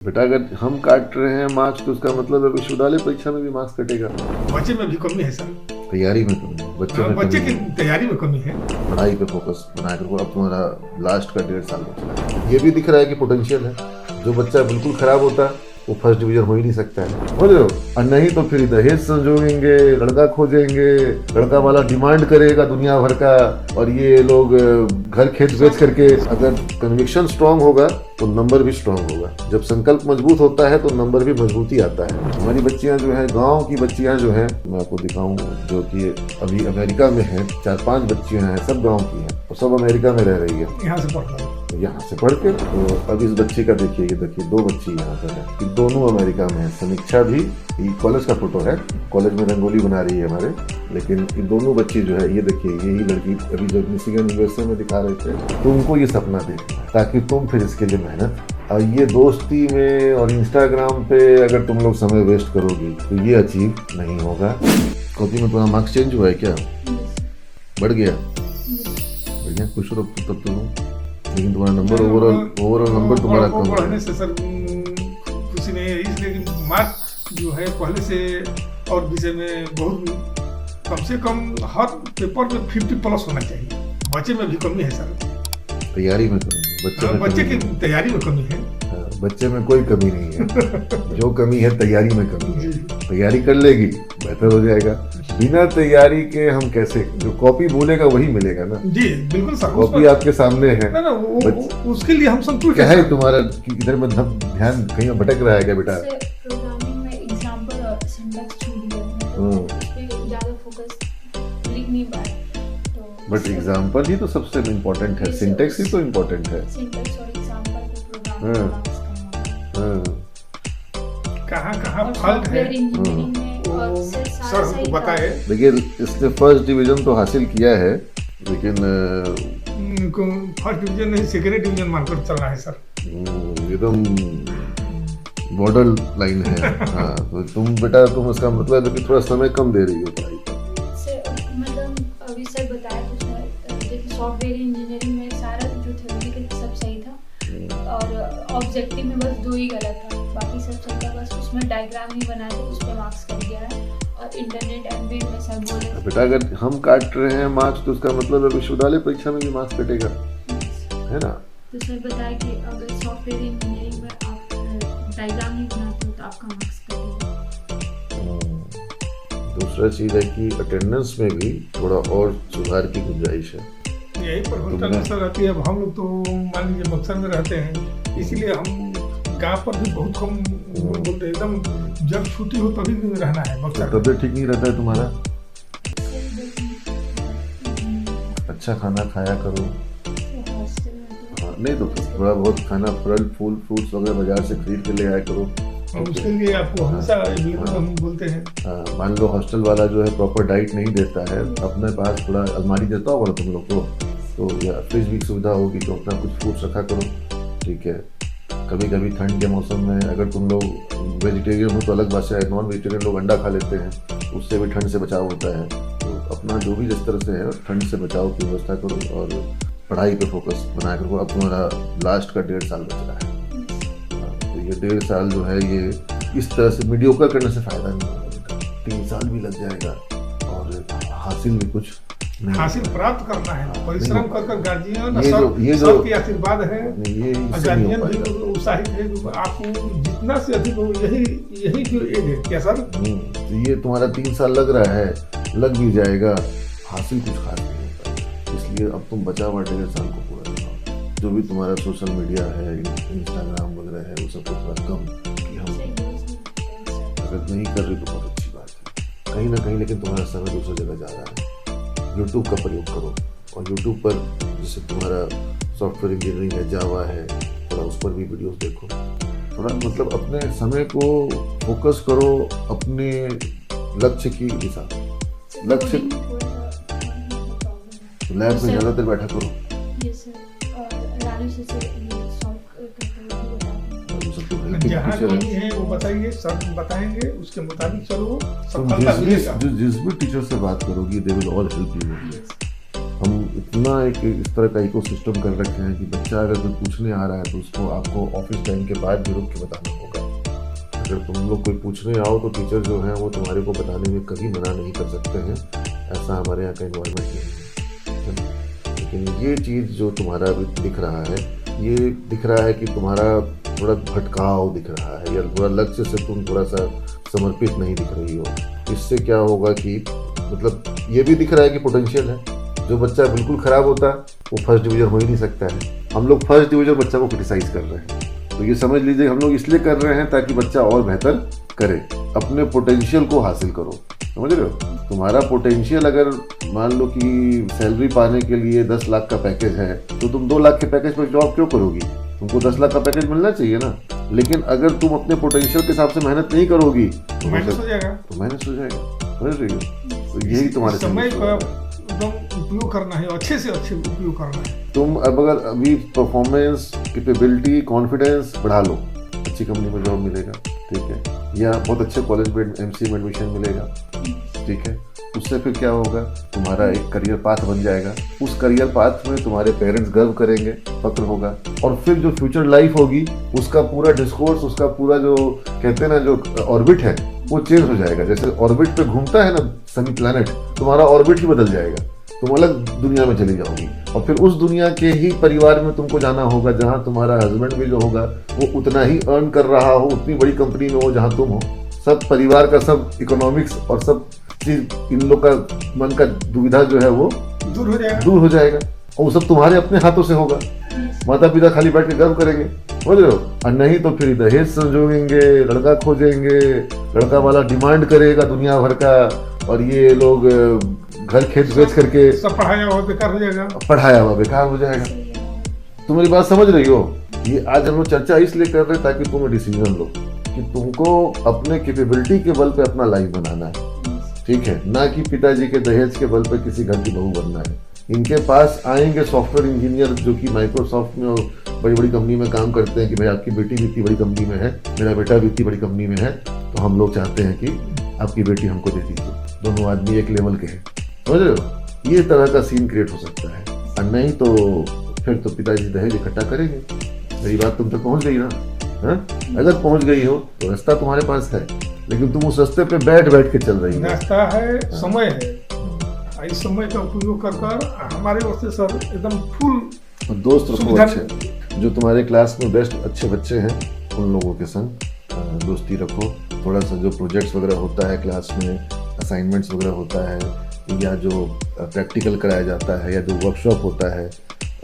बेटा अगर हम काट रहे हैं मार्क्स तो उसका मतलब है विश्वविद्यालय परीक्षा में भी मार्क्स कटेगा। बच्चे में भी कमी है सर। तैयारी में कमी है, बच्चे की तैयारी में कमी है। पढ़ाई पे फोकस बनाकर अब तुम्हारा लास्ट का 1.5 साल बचा है। ये भी दिख रहा है कि पोटेंशियल है। जो बच्चा बिल्कुल खराब होता है वो फर्स्ट डिवीजन हो ही नहीं सकता है, समझ रहे हो। और नहीं तो फिर दहेज संजोगेंगे, लड़का खोजेंगे, लड़का वाला डिमांड करेगा दुनिया भर का, और ये लोग घर खेत बेच करके। अगर कन्विक्शन स्ट्रांग होगा तो नंबर भी स्ट्रांग होगा। जब संकल्प मजबूत होता है तो नंबर भी मजबूती आता है। हमारी बच्चियां जो है, गांव की बच्चियां जो हैं, मैं आपको दिखाऊं, जो कि अभी अमेरिका में हैं, 4-5 बच्चियां हैं, सब गांव की हैं और सब अमेरिका में रह रही है। यहाँ से पढ़ के तो अब इस बच्ची का देखिए, ये देखिए 2 बच्ची यहाँ पर है, ये दोनों अमेरिका में है। समीक्षा भी, ये कॉलेज का फोटो है, कॉलेज में रंगोली बना रही है हमारे। लेकिन ये दोनों बच्ची जो है, ये देखिए यही लड़की अभी जो मिशिगन यूएसए में दिखा रहे थे, तुमको ये सपना देखना है ताकि तुम फिर इसके लिए मेहनत। और ये दोस्ती में और इंस्टाग्राम पे अगर तुम लोग समय वेस्ट करोगी तो ये अचीव नहीं होगा। कॉपी में तुम्हारा मार्क्स चेंज हुआ है क्या? बढ़ गया? बढ़िया, खुश रहो तब तुम। लेकिन तुम्हारा नंबर ओवरऑल नंबर तुम्हारा कम बढ़ने से सर खुशी नहीं है, इसलिए कि मार्क्स जो है पहले से और विषय में बहुत कम से कम हर पेपर में 50+ होना चाहिए। बच्चे में भी कमी है सर। तैयारी में कमी है, बच्चे की तैयारी में कमी है। बच्चे में कोई कमी नहीं है। जो कमी है तैयारी में कमी है। तैयारी कर लेगी बेहतर हो जाएगा। बिना तैयारी के हम कैसे, जो कॉपी बोलेगा वही मिलेगा ना। जी बिल्कुल सर, कॉपी आपके सामने है ना, उसके लिए हम संतुष्ट क्या है। तुम्हारा इधर में ध्यान कहीं भटक रहा है क्या बेटा? प्रोग्रामिंग में एग्जांपल और सिंटैक्स छूट गया, उस पे ज्यादा फोकस लिख नहीं पाए। तो बट एग्जांपल ही तो सबसे इम्पोर्टेंट है, सिंटैक्स ही तो इम्पोर्टेंट है। सिंटैक्स और एग्जांपल पे प्रोग्रामिंग कहाँ फॉल्ट है सर, हमको बताए। देखिए इसने फर्स्ट डिवीजन तो हासिल किया है, लेकिन फर्स्ट डिवीजन नहीं, सेकेंड डिवीजन मानकर चल रहा है सर। एकदम बॉर्डर लाइन है। हाँ, तो तुम बेटा, तुम इसका मतलब है कि थोड़ा समय कम दे रही हो पढ़ाई पर। मतलब अभी सर बताया तो जैसे सॉफ्टवेयर इंजीनियरिंग में सारा जो थ्योरेटिकल सब सही था और ऑब्जेक्टिव में बस 2 ही गलत था, बाकी सब सही था। बस उसमें डायग्राम नहीं बनाया तो उस पर मार्क्स कट गया है। और इंटरनेट एमबीए में सर बोले बेटा अगर हम काट रहे हैं मार्क्स तो उसका मतलब है विश्वविद्यालय परीक्षा में भी मार्क्स कटेगा, है ना। तो सर बताया कि अगर सॉफ्टवेयर इंजीनियरिंग में आप डायग्राम नहीं बनाते हो तो आपका मार्क्स कटेगा। दूसरा चीज है कि अटेंडेंस में भी थोड़ा और सुधार की गुंजाइश है। यही प्रभुता सर रहती है। अब हम लोग तो मान लीजिए बक्सर में रहते हैं, इसीलिए हम गांव पर भी बहुत कम बोलते, एकदम जब छुट्टी हो तभी रहना है बक्सर। तबियत ठीक नहीं रहता है तुम्हारा? अच्छा खाना खाया करो। हाँ, नहीं तो थोड़ा बहुत खाना, फल फूल फ्रूट्स वगैरह बाजार से खरीद के ले आया करो। उसके लिए आपको हमेशा हम बोलते हैं। मान लो हॉस्टल वाला जो है प्रॉपर डाइट नहीं देता है, अपने पास थोड़ा अलमारी देता होगा तुम लोग को, तो या फ्रिज भी सुविधा होगी तो अपना कुछ फ्रूट्स रखा करो, ठीक है। कभी कभी ठंड के मौसम में अगर तुम लोग वेजिटेरियन हो तो अलग बात है, नॉन वेजिटेरियन लोग अंडा खा लेते हैं, उससे भी ठंड से बचाव होता है। तो अपना जो भी जिस तरह से है ठंड से बचाव की व्यवस्था करो और पढ़ाई पे फोकस बनाया करो। अब तुम्हारा लास्ट का 1.5 साल बच रहा है, तो ये 1.5 साल जो है ये इस तरह से मीडियोकर करने से फायदा नहीं होगा। 3 साल भी लग जाएगा और हासिल भी कुछ हासिल प्राप्त करना है, परिश्रम कर गार्जियन ये जो सबके आशीर्वाद है, ये गार्जियन भी उत्साहित है। आपको जितना से अधिक हो, यही जो एज है क्या सर? तो ये तुम्हारा 3 साल लग रहा है, लग भी जाएगा, हासिल कुछ खास नहीं होता। इसलिए अब तुम बचा हुआ 1.5 साल को पूरा लगाओ। जो भी तुम्हारा सोशल मीडिया है, इंस्टाग्राम वगैरह है, वो सब को थोड़ा कम कि हम अगर नहीं कर रहे तो बहुत अच्छी बात है कहीं ना कहीं, लेकिन तुम्हारा समय दूसरी जगह जा रहा है। यूट्यूब का प्रयोग करो और यूट्यूब पर जैसे तुम्हारा सॉफ्टवेयर इंजीनियरिंग है, जावा है, थोड़ा उस पर भी वीडियोस देखो। थोड़ा मतलब अपने समय को फोकस करो अपने लक्ष्य की दिशा। लक्ष्य लैब में ज़्यादातर बैठा करो। जहाँ कमी है वो बताइए, सब बताएंगे, उसके मुताबिक चलो। जिस भी टीचर से बात करोगी they will all help you. हम इतना एक इस तरह का इकोसिस्टम कर रखे हैं कि बच्चा अगर कोई पूछने आ रहा है तो उसको आपको ऑफिस टाइम के बाद भी रुक के बताना होगा। अगर तुम लोग कोई पूछने आओ तो टीचर जो है वो तुम्हारे को बताने में कभी मना नहीं कर सकते हैं, ऐसा हमारे यहाँ का इन्वायरमेंट नहीं है। लेकिन ये चीज़ जो तुम्हारा अभी दिख रहा है, ये दिख रहा है कि तुम्हारा थोड़ा भटकाव दिख रहा है या थोड़ा लक्ष्य से तुम थोड़ा सा समर्पित नहीं दिख रही हो। इससे क्या होगा कि मतलब ये भी दिख रहा है कि पोटेंशियल है। जो बच्चा बिल्कुल खराब होता है वो फर्स्ट डिवीजन हो ही नहीं सकता है। हम लोग फर्स्ट डिवीजन बच्चा को क्रिटिसाइज कर रहे हैं, तो ये समझ लीजिए हम लोग इसलिए कर रहे हैं ताकि बच्चा और बेहतर करे, अपने पोटेंशियल को हासिल करो। समझ रहे हो? तुम्हारा पोटेंशियल अगर मान लो कि सैलरी पाने के लिए 10 लाख का पैकेज है तो तुम 2 लाख के पैकेज पर जॉब क्यों करोगी? तुमको 10 लाख का पैकेज मिलना चाहिए ना। लेकिन अगर तुम अपने पोटेंशियल के हिसाब से मेहनत नहीं करोगी तो माइनस हो जाएगा। समझ रही हो? तो यही तुम्हारे समय का एकदम उपयोग करना है, अच्छे से अच्छे उपयोग करना है। तुम अब अगर अभी परफॉर्मेंस, कैपेबिलिटी, कॉन्फिडेंस बढ़ा लो, अच्छी कंपनी में जॉब मिलेगा, ठीक है, या बहुत अच्छे कॉलेज में एमसीए में एडमिशन मिलेगा, ठीक है। उससे फिर क्या होगा, तुम्हारा एक करियर पाथ बन जाएगा। उस करियर पाथ में तुम्हारे पेरेंट्स गर्व करेंगे, फक्र होगा, और फिर जो फ्यूचर लाइफ होगी उसका पूरा डिस्कोर्स, उसका पूरा जो कहते हैं ना जो ऑर्बिट है वो चेंज हो जाएगा। जैसे ऑर्बिट पे घूमता है ना सनी प्लैनेट, तुम्हारा ऑर्बिट ही बदल जाएगा, तुम अलग दुनिया में चली जाओगी। और फिर उस दुनिया के ही परिवार में तुमको जाना होगा जहाँ तुम्हारा हस्बैंड भी जो होगा वो उतना ही अर्न कर रहा हो, उतनी बड़ी कंपनी में हो जहाँ तुम हो। सब परिवार का सब इकोनॉमिक्स और सब चीज, इन लोग का मन का दुविधा जो है वो दूर हो जाएगा और वो सब तुम्हारे अपने हाथों से होगा। माता पिता खाली बैठ के गर्व करेंगे, समझ रहे हो? और नहीं तो फिर दहेज संजोगेंगे, लड़का खोजेंगे, लड़का वाला डिमांड करेगा दुनिया भर का, और ये लोग घर खेत बेच करके सब पढ़ाया हुआ बेकार हो जाएगा। तुम मेरी बात समझ रही हो? ये आज हम लोग चर्चा इसलिए कर रहे हैं ताकि तुम डिसीजन लो कि तुमको अपने कैपेबिलिटी के बल पे अपना लाइफ बनाना है, ठीक है, ना कि पिताजी के दहेज के बल पे किसी घर की बहू बनना है। इनके पास आएंगे सॉफ्टवेयर इंजीनियर जो कि माइक्रोसॉफ्ट में और बड़ी बड़ी कंपनी में काम करते हैं कि भाई आपकी बेटी भी इतनी बड़ी कंपनी में है, मेरा बेटा भी इतनी बड़ी कंपनी में है, तो हम लोग चाहते हैं कि आपकी बेटी हमको दे दीजिए, दोनों आदमी एक लेवल के हैं। समझ रहे हो? ये तरह का सीन क्रिएट हो सकता है। और नहीं तो फिर तो पिताजी दहेज इकट्ठा करेंगे। मेरी बात तुम तक पहुंच गई ना? हाँ, अगर पहुंच गई हो तो रास्ता तुम्हारे पास है, लेकिन तुम उस रास्ते पे बैठ के चल रही हो। रास्ता है, समय है, इस समय का उपयोग कर हमारे वास्ते सर एकदम फुल दोस्त रखो अच्छे, जो तुम्हारे क्लास में बेस्ट अच्छे बच्चे हैं उन लोगों के संग दोस्ती रखो। थोड़ा सा जो प्रोजेक्ट्स वगैरह होता है क्लास में, असाइनमेंट्स वगैरह होता है, या जो प्रैक्टिकल कराया जाता है, या जो वर्कशॉप होता है,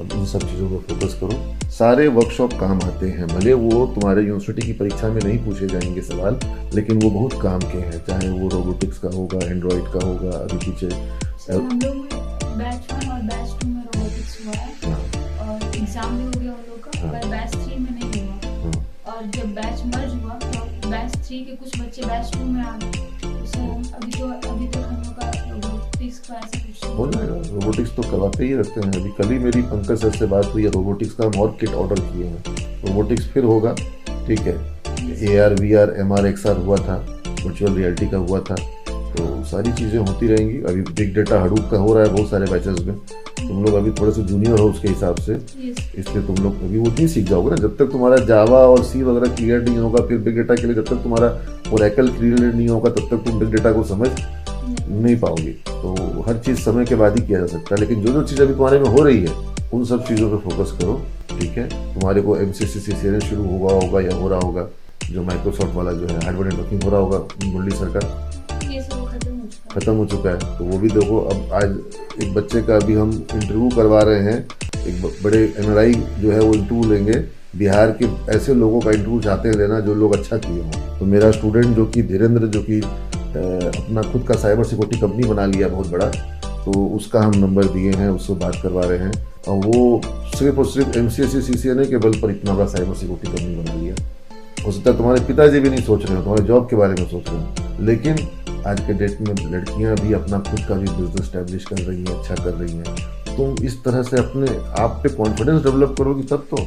उन सब चीज़ों पर फोकस करो। सारे वर्कशॉप काम आते हैं, भले वो तुम्हारे यूनिवर्सिटी की परीक्षा में नहीं पूछे जाएंगे सवाल, लेकिन वो बहुत काम के हैं। चाहे वो रोबोटिक्स का होगा, एंड्रॉइड का होगा, अभी पीछे हम लोग बैच 1 और बैच 2 में रोबोटिक्स हुआ है और एग्जाम भी हो गया उन लोग का, पर बैच 3 में नहीं हुआ। और जब बैच मर्ज हुआ तो बैच 3 के कुछ बच्चे बैच 2 में आ गए। उससे हम अभी तक हम लोग का रोबोटिक्स का ऐसा कुछ हो जाएगा। रोबोटिक्स तो करवाते ही रहते हैं। अभी कल ही मेरी पंकज सर से बात हुई है, रोबोटिक्स का हम और किट ऑर्डर किए हैं। रोबोटिक्स फिर होगा, ठीक है। AR, VR, MR XR हुआ था, वर्चुअल रियलिटी का हुआ था, तो सारी चीज़ें होती रहेंगी। अभी बिग डेटा हडूप का हो रहा है बहुत सारे बैचेस में। तुम लोग अभी थोड़े से जूनियर हो उसके हिसाब से, इसलिए तुम लोग अभी वो नहीं सीख जाओगे ना। जब तक तुम्हारा जावा और सी वगैरह क्लियर नहीं होगा, फिर बिग डेटा के लिए जब तक तुम्हारा ओरेकल क्लियर नहीं होगा, तब तक तुम बिग डेटा को समझ नहीं पाओगे। तो हर चीज़ समय के बाद ही किया जा सकता है, लेकिन जो चीज़ अभी तुम्हारे में हो रही है उन सब चीज़ों पर फोकस करो, ठीक है। तुम्हारे को MCC CCNA शुरू हुआ होगा या हो रहा होगा, जो माइक्रोसॉफ्ट वाला जो है हार्डवेयर नेटवर्किंग हो रहा होगा मुरली सर का, खत्म हो चुका है। तो वो भी देखो। अब आज एक बच्चे का अभी हम इंटरव्यू करवा रहे हैं, एक बड़े NRI जो है वो इंटरव्यू लेंगे। बिहार के ऐसे लोगों का इंटरव्यू चाहते हैं लेना जो लोग अच्छा किए हों। तो मेरा स्टूडेंट जो कि धीरेन्द्र, जो कि अपना खुद का साइबर सिक्योरिटी कंपनी बना लिया बहुत बड़ा, तो उसका हम नंबर दिए हैं, उससे बात करवा रहे हैं। और वो सिर्फ और सिर्फ MCSE CCNA के बल पर इतना बड़ा साइबर सिक्योरिटी कंपनी बना लिया। हो सकता है तुम्हारे पिताजी भी नहीं सोच रहे हो, तुम्हारे जॉब के बारे में सोच रहे हो, लेकिन आज के डेट में लड़कियां भी अपना खुद का भी बिजनेस स्टैब्लिश कर रही हैं, अच्छा कर रही हैं। तुम इस तरह से अपने आप पे कॉन्फिडेंस डेवलप करोगी तब तो।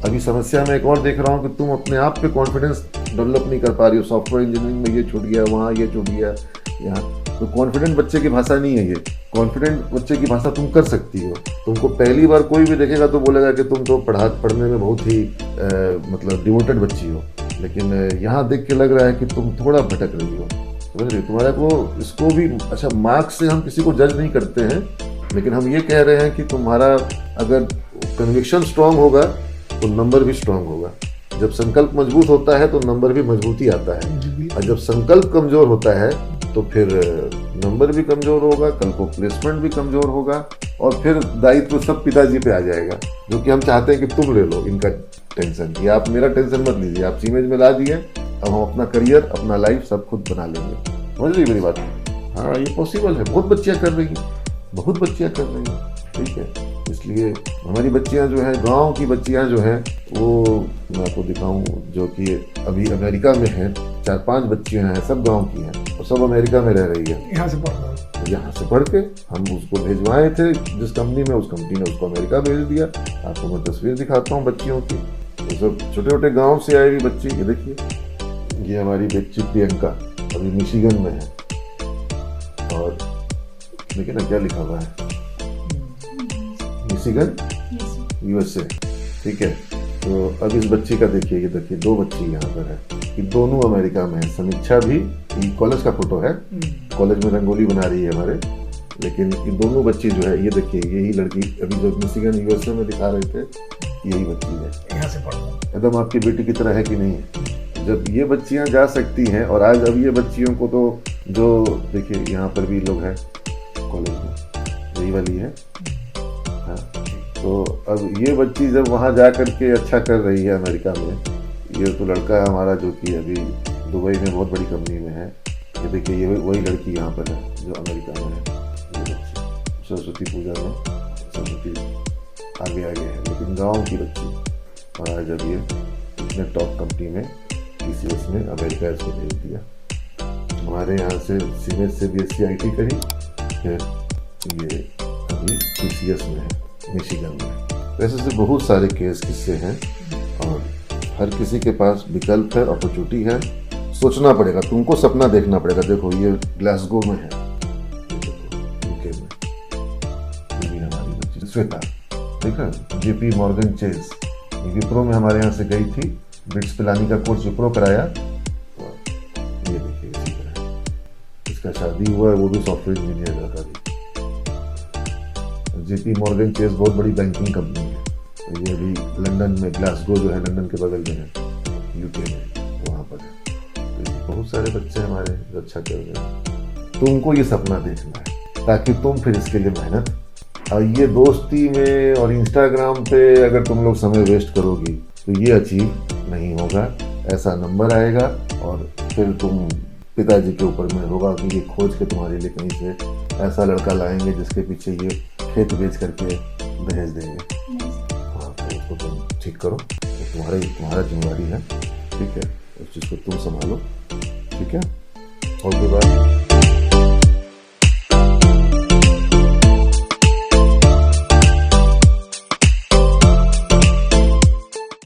अभी समस्या मैं एक और देख रहा हूँ कि तुम अपने आप पे कॉन्फिडेंस डेवलप नहीं कर पा रही हो। सॉफ्टवेयर इंजीनियरिंग में ये छूट गया, वहाँ ये छूट गया, यहाँ तो कॉन्फिडेंट बच्चे की भाषा नहीं है ये। कॉन्फिडेंट बच्चे की भाषा तुम कर सकती हो। तुमको पहली बार कोई भी देखेगा तो बोलेगा कि तुम तो पढ़ने में बहुत ही मतलब डिवोटेड बच्ची हो, लेकिन यहाँ देख के लग रहा है कि तुम थोड़ा भटक रही हो। समझ रही हो? तुम्हारे को इसको भी अच्छा, मार्क्स से हम किसी को जज नहीं करते हैं, लेकिन हम ये कह रहे हैं कि तुम्हारा अगर कन्विक्शन स्ट्रांग होगा तो नंबर भी स्ट्रांग होगा। जब संकल्प मजबूत होता है तो नंबर भी मजबूती आता है, और जब संकल्प कमजोर होता है तो फिर नंबर भी कमजोर होगा, कल को प्लेसमेंट भी कमजोर होगा, और फिर दायित्व सब पिताजी पे आ जाएगा, जो कि हम चाहते हैं कि तुम ले लो इनका टेंशन, कि आप मेरा टेंशन मत लीजिए, आप सीमेज में ला दिए, अब हम अपना करियर, अपना लाइफ सब खुद बना लेंगे। समझ रही मेरी बात? हाँ, ये पॉसिबल है, बहुत बच्चियां कर रही हैं, बहुत बच्चियां कर रही हैं। ठीक है, इसलिए हमारी बच्चियां जो है, गांव की बच्चियां जो हैं, वो मैं आपको दिखाऊं, जो कि अभी अमेरिका में हैं, 4-5 बच्चियां हैं, सब गांव की हैं और सब अमेरिका में रह रही है। यहाँ से पढ़ यहाँ से पढ़ के हम उसको भेजवाए थे जिस कंपनी में, उस कंपनी ने उसको अमेरिका भेज दिया। आपको मैं तस्वीर दिखाता हूँ बच्चियों की, तो सब छोटे छोटे गाँव से आई हुई बच्ची। ये देखिए, ये हमारी बच्ची प्रियंका अभी मिशिगन में है, और देखिए ना क्या लिखा हुआ है, मिशिगन यूएसए। ठीक है, तो अब इस बच्ची का देखिए, ये देखिए 2 बच्ची यहाँ पर है, ये दोनों अमेरिका में है। समीक्षा भी, ये कॉलेज का फोटो है, कॉलेज में रंगोली बना रही है हमारे, लेकिन ये दोनों बच्ची जो है, ये देखिए, यही लड़की अभी जो मिशिगन यूएसए में दिखा रहे थे, यही बच्ची है। यहाँ से पढ़ एकदम आपकी बेटी की तरह है कि नहीं है? जब ये बच्चियां जा सकती हैं, और आज अब ये बच्चियों को तो जो देखिए यहाँ पर भी लोग हैं कॉलेज में, यही वाली है। हाँ, तो अब ये बच्ची जब वहाँ जा करके अच्छा कर रही है अमेरिका में, ये तो लड़का है हमारा जो कि अभी दुबई में बहुत बड़ी कंपनी में है। ये देखिए, ये वही लड़की यहाँ पर है जो अमेरिका में है। ये बच्ची सरस्वती पूजा में सरस्वती आगे है, लेकिन गाँव की बच्ची, और आज अब ये इतने टॉप कंपनी में TCS में अमेरिका इसको भेज दिया। हमारे यहाँ से सीमेज से BSc IT करी, फिर ये अभी TCS में है, मिशिगन में। वैसे से बहुत सारे केस किस्से हैं, और हर किसी के पास विकल्प है, अपॉर्चुनिटी है। सोचना पड़ेगा, तुमको सपना देखना पड़ेगा। देखो, ये ग्लासगो में है, UK में, ये भी हमारी बच्ची श्वेता, देखा, JP मॉर्गन चेज, विप्रो में हमारे यहाँ से गई थी, ब्रिट्स पिलानी का कोर्स विप्रो कराया। ये देखिए, इसी तरह इसका शादी हुआ है, वो भी सॉफ्टवेयर इंजीनियर का भी। JP मॉर्गन चेज बहुत बड़ी बैंकिंग कंपनी है, ये अभी लंदन में, ग्लासगो जो है लंदन के बगल में है, UK में, वहाँ पर है। तो बहुत सारे बच्चे हमारे जो अच्छा कर रहे हैं। तुमको ये सपना देखना है, ताकि तुम फिर इसके लिए मेहनत, और ये दोस्ती में और इंस्टाग्राम पे अगर तुम लोग समय वेस्ट करोगी तो ये अचीव नहीं होगा। ऐसा नंबर आएगा, और फिर तुम पिताजी के ऊपर में होगा कि ये खोज के तुम्हारे लिए कहीं से ऐसा लड़का लाएंगे जिसके पीछे ये खेत बेच करके दहेज देंगे। हाँ, तो उसको तुम ठीक करो, तो तुम्हारा जिम्मेदारी है। ठीक है, उस चीज़ को तुम संभालो। ठीक है, और के बाद